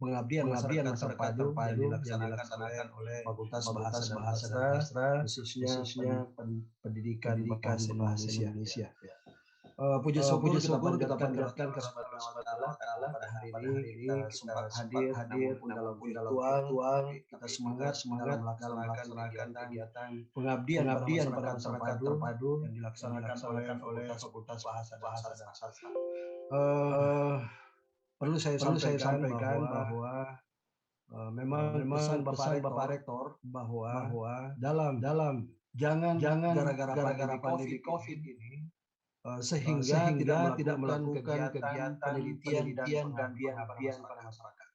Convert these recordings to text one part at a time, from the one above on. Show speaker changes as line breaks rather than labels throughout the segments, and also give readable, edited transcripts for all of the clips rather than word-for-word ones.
pengabdian masyarakat terpadu yang dilaksanakan oleh Fakultas Bahasa dan Sastra, khususnya pendidikan bahasa Indonesia. Puji syukur kita panjatkan kepada Allah Ta'ala pada hari ini kita sempat hadir dalam virtual, kita semangat dalam melaksanakan kegiatan pengabdian pada masyarakat terpadu yang dilaksanakan oleh Fakultas Bahasa dan Sastra. Perlu saya sampaikan bahwa memang pesan Bapak Rektor bahwa dalam jangan gara-gara pandemi COVID ini sehingga tidak melakukan kegiatan penelitian dan pengabdian pada masyarakat.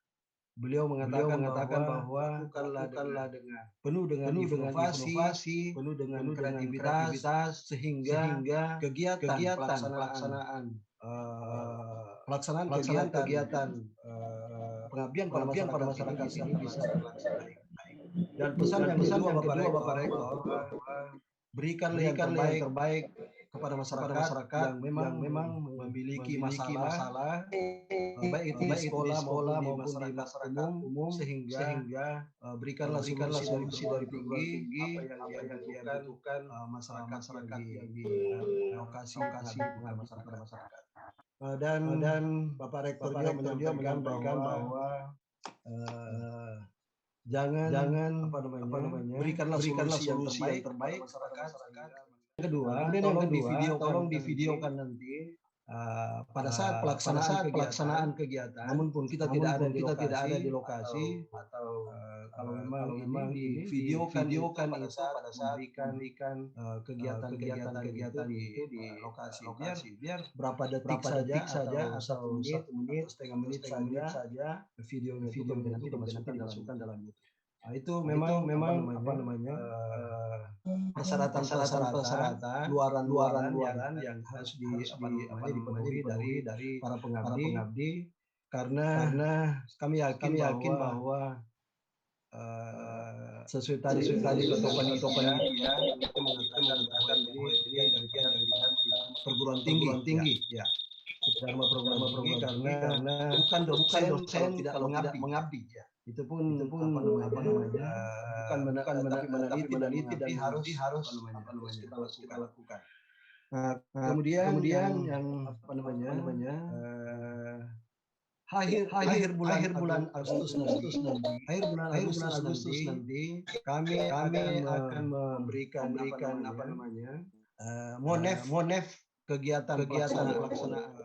Beliau mengatakan bahwa lakukanlah dengan penuh dengan inovasi, penuh dengan kreativitas sehingga pelaksanaan kegiatan pengabdian pada masyarakat ini bisa terlaksana. Dan pesan yang kedua Bapak Rektor, berikanlah yang terbaik kepada masyarakat yang memang memiliki masalah baik itu di sekolah maupun di masyarakat umum sehingga berikanlah solusi dari tinggi apa yang dia butuhkan masyarakat yang di lokasi masyarakat. Dan Bapak Rektor juga menyampaikan bahwa jangan berikanlah solusi yang terbaik kepada masyarakat. Yang kedua, tolong divideokan nanti pada saat pelaksanaan kegiatan. Namun pun kita tidak ada di lokasi atau kalau memang ini videokan itu pada saat memberikan kegiatan itu di lokasi. Biar berapa detik saja atau 1 menit, setengah menit saja videonya itu nanti dimasukkan dalam YouTube. Nah, itu memang persyaratan luaran yang harus dipenuhi dari para pengabdi karena kami yakin bahwa sesuai tadi ketua panitia itu mengatakan bahwa ini dari perguruan tinggi ya. Dharma perguruan tinggi karena bukan dosen kalau tidak mengabdi ya. Itu pun bukan meneliti dan harus kita lakukan. Nah, kemudian yang akhir bulan Agustus nanti kami akan memberikan monef kegiatan pelaksanaan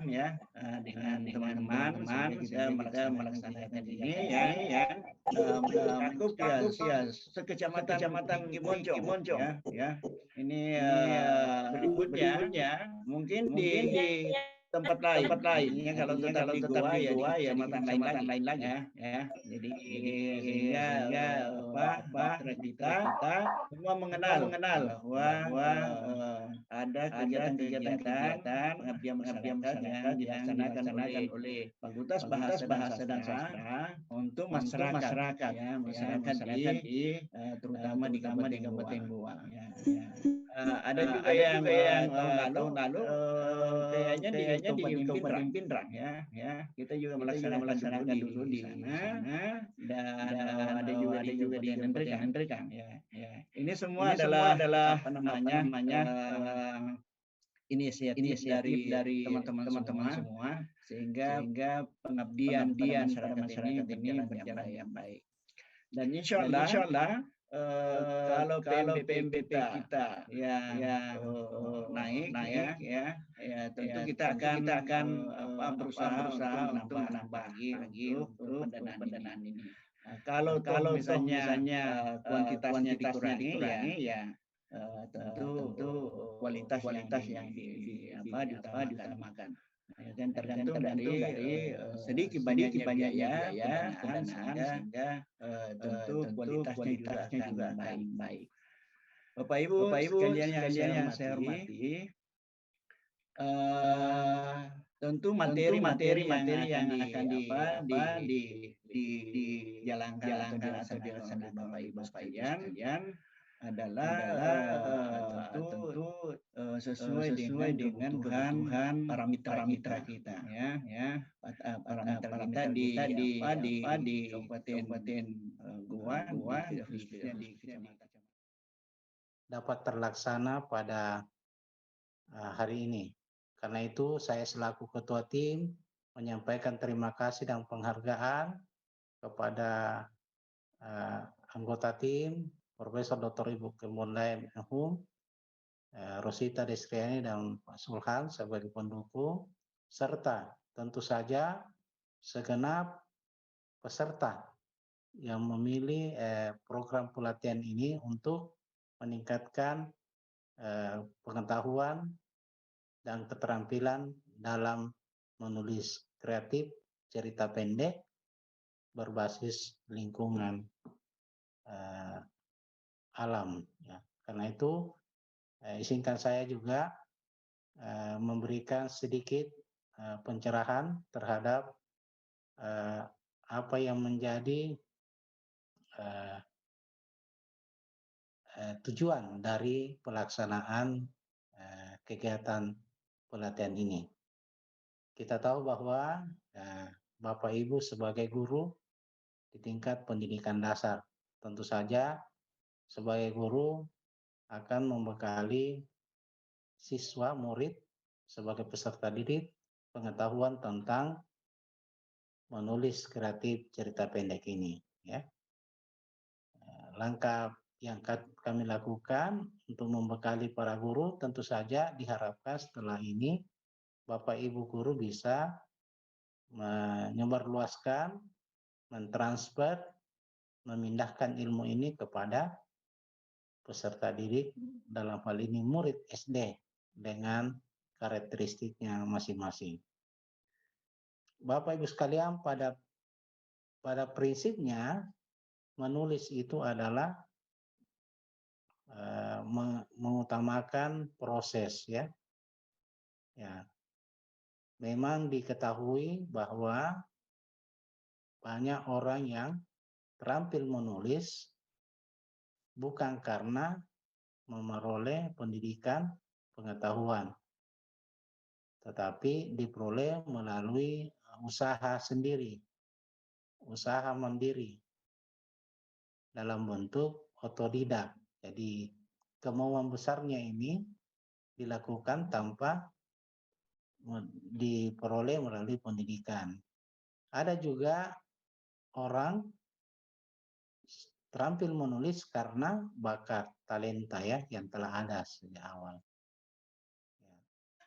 ya dengan teman-teman kita melaksanakan ini ya mencakup ya sekecamatan Kimonjong ya ini berikutnya mungkin di tempat lain ya kalau tetap di Goa ya di kecamatan lain lagi ya jadi sehingga kita semua mengenal bahwa ada kegiatan pengabdian masyarakat yang dilaksanakan oleh Fakultas Bahasa dan Sastra untuk masyarakat ya masyarakat di terutama di Kabupaten Goa ya. Ada juga yang tahun lalu kayaknya di Kabupaten Pindrang ya kita juga melaksanakan dulu di sana dan ada juga di Nendrekang ya. Ini semua adalah apa namanya inisiatif dari teman-teman semua sehingga pengabdian pada masyarakat ini berjalan yang baik. Dan insya Allah kalau PMBP kita naik ya tentu kita akan berusaha untuk menambah lagi untuk pendanaan ini. Kalau misalnya kuantitasnya dikurangi ya tentu kualitas yang diutamakan. Dan tergantung dari sedikit banyaknya biaya pendanaan sehingga tentu kualitasnya juga akan baik. Bapak Ibu sekalian yang saya hormati, tentu materi yang akan dijalankan atau dilaksanakan Bapak Ibu sekalian adalah tentu sesuai dengan kebutuhan para mitra kita, ya. Para mitra kita di Kabupaten Goa, khususnya di Kecamatan
dapat terlaksana pada hari ini. Karena itu saya selaku ketua tim menyampaikan terima kasih dan penghargaan kepada anggota tim Profesor Dr. Ibu Kemonlai Minhum, Rosita Desriani dan Pak Sulhan sebagai pendukung, serta tentu saja segenap peserta yang memilih program pelatihan ini untuk meningkatkan pengetahuan dan keterampilan dalam menulis kreatif cerita pendek berbasis lingkungan alam. Ya. Karena itu izinkan saya juga memberikan sedikit pencerahan terhadap apa yang menjadi tujuan dari pelaksanaan kegiatan pelatihan ini. Kita tahu bahwa Bapak Ibu sebagai guru di tingkat pendidikan dasar, tentu saja sebagai guru akan membekali siswa murid sebagai peserta didik pengetahuan tentang menulis kreatif cerita pendek ini. Ya. Langkah yang kami lakukan untuk membekali para guru tentu saja diharapkan setelah ini Bapak Ibu guru bisa menyebarluaskan, mentransfer, memindahkan ilmu ini kepada peserta didik, dalam hal ini murid SD dengan karakteristiknya masing-masing. Bapak Ibu sekalian, pada prinsipnya menulis itu adalah mengutamakan proses, ya. Ya. Memang diketahui bahwa banyak orang yang terampil menulis bukan karena memperoleh pendidikan pengetahuan, tetapi diperoleh melalui usaha sendiri, usaha mandiri dalam bentuk otodidak. Jadi kemauan besarnya ini dilakukan tanpa diperoleh melalui pendidikan. Ada juga orang terampil menulis karena bakat, talenta, ya, yang telah ada sejak awal.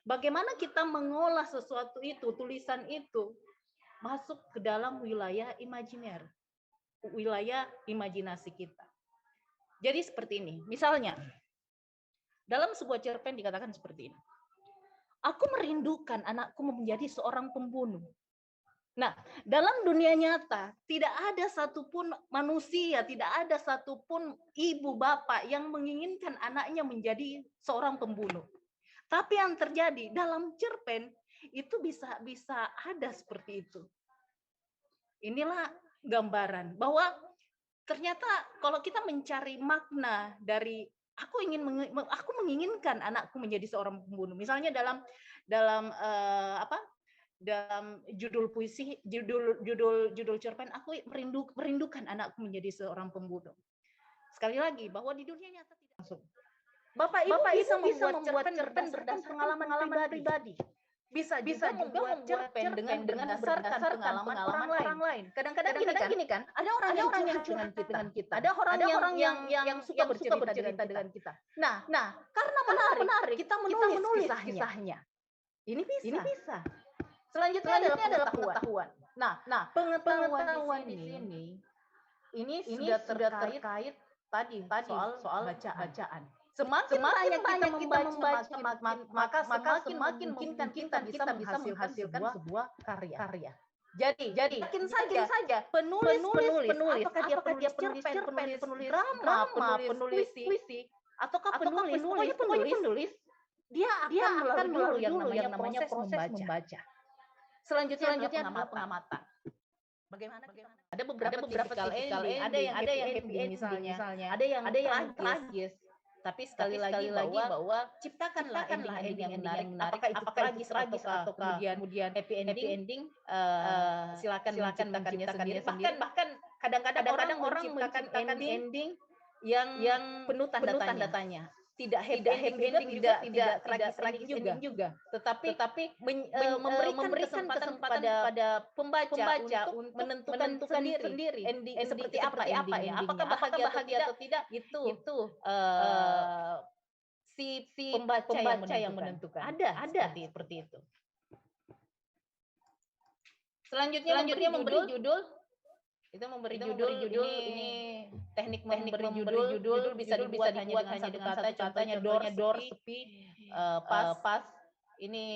Bagaimana kita mengolah sesuatu itu, tulisan itu masuk ke dalam wilayah imajiner, wilayah imajinasi kita. Jadi seperti ini, misalnya dalam sebuah cerpen dikatakan seperti ini. Aku merindukan anakku menjadi seorang pembunuh. Nah, dalam dunia nyata tidak ada satupun manusia, tidak ada satupun ibu bapak yang menginginkan anaknya menjadi seorang pembunuh. Tapi yang terjadi dalam cerpen itu bisa ada seperti itu. Inilah gambaran bahwa ternyata kalau kita mencari makna dari aku menginginkan anakku menjadi seorang pembunuh. Misalnya dalam judul puisi, judul cerpen, aku merindukan anakku menjadi seorang pembunuh. Sekali lagi bahwa di dunia nyata tidak langsung. Bapak Ibu bisa membuat cerpen berdasarkan pengalaman pribadi. Bisa juga membuat cerpen dengan berdasarkan pengalaman orang lain. Kadang-kadang gini kan, ada orang yang curhat dengan kita. Ada orang yang suka bercerita dengan kita. Nah, karena menarik, kita menulis kisahnya. Ini bisa. Selanjutnya adalah pengetahuan. Nah, pengetahuan di sini ini sudah terkait tadi soal bacaan. Semakin banyak kita membaca, maka semakin mungkin kita bisa menghasilkan sebuah karya. Jadi mungkin saja penulis apakah dia penulis cerpen, penulis drama, penulis puisi, ataukah penulis dia akan melalui dulu yang namanya proses membaca. Selanjutnya adalah pengamatan. Bagaimana? Ada beberapa typical ending, ada yang happy ending misalnya, ada yang tragis. Tapi sekali lagi bahwa ciptakanlah ending yang menarik. Apakah itu tragis atau kemudian happy ending? Silakan menciptakannya sendiri. Bahkan kadang-kadang orang menciptakan ending yang penuh tanda tanya. Tidak happy ending juga, tidak tragis juga. Tetapi memberikan kesempatan pada pembaca untuk menentukan sendiri ending seperti apa endingnya. Apakah bahagia atau tidak? Itu si pembaca yang menentukan. Ada seperti itu. Selanjutnya memberi judul. Itu memberi judul ini teknik memberi judul bisa dibuat hanya dengan satu kata, contohnya door sepi, pas. Ini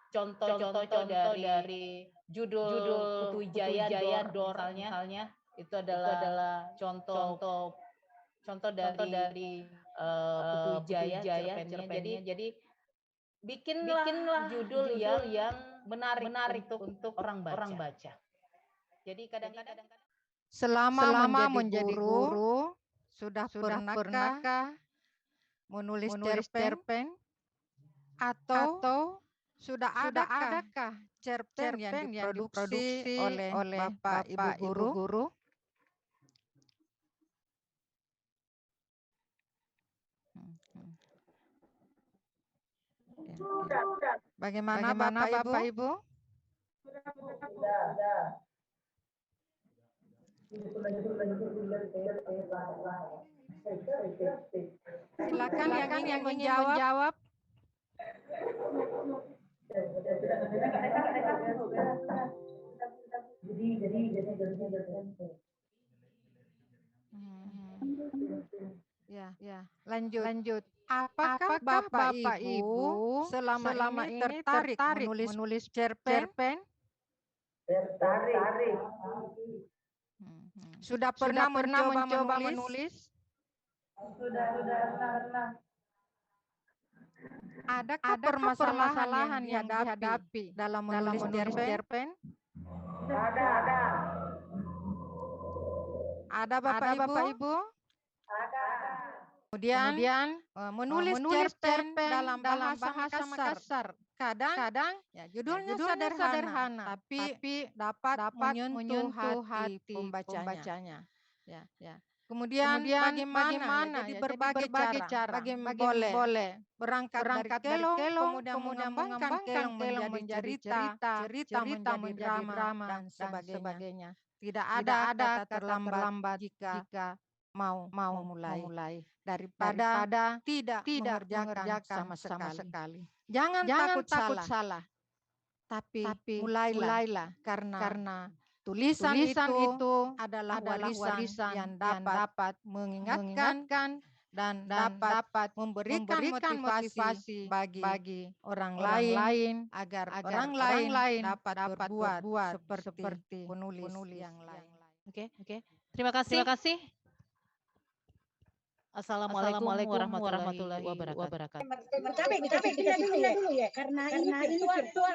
contoh dari judul Putu Wijaya door misalnya. Itu adalah contoh dari Putu Wijaya cerpennya. Jadi bikinlah judul yang menarik untuk orang baca. Jadi kadang-kadang
selama menjadi guru sudah pernahkah menulis cerpen atau sudah adakah cerpen yang diproduksi oleh Bapak Ibu guru? Bagaimana Bapak Ibu? Silakan yang menjawab. Ya, lanjut. Apakah Bapak Ibu selama ini tertarik menulis cerpen? Tertarik. Sudah pernah mencoba menulis? Sudah pernah. Adakah permasalahan yang dihadapi dalam menulis cerpen? Ada Bapak Ibu? Ada. Kemudian menulis cerpen dalam bahasa Makassar. Kadang ya, judulnya sederhana, tapi dapat menyentuh hati pembacanya. Ya. Kemudian bagaimana? Jadi berbagai cara. Bagaimana boleh berangkat dari kelong, kemudian mengembangkan kelong menjadi cerita menjadi drama dan sebagainya. Tidak ada kata terlambat jika mau memulai. Daripada tidak mengerjakan sama sekali. Jangan takut salah. Tapi mulailah karena tulisan itu adalah warisan yang dapat mengingatkan dan dapat memberikan motivasi bagi orang lain agar orang lain dapat berbuat seperti penulis yang lain.
Oke. Terima kasih. Assalamualaikum warahmatullahi wabarakatuh.
Kita dulu ya, karena ini virtual.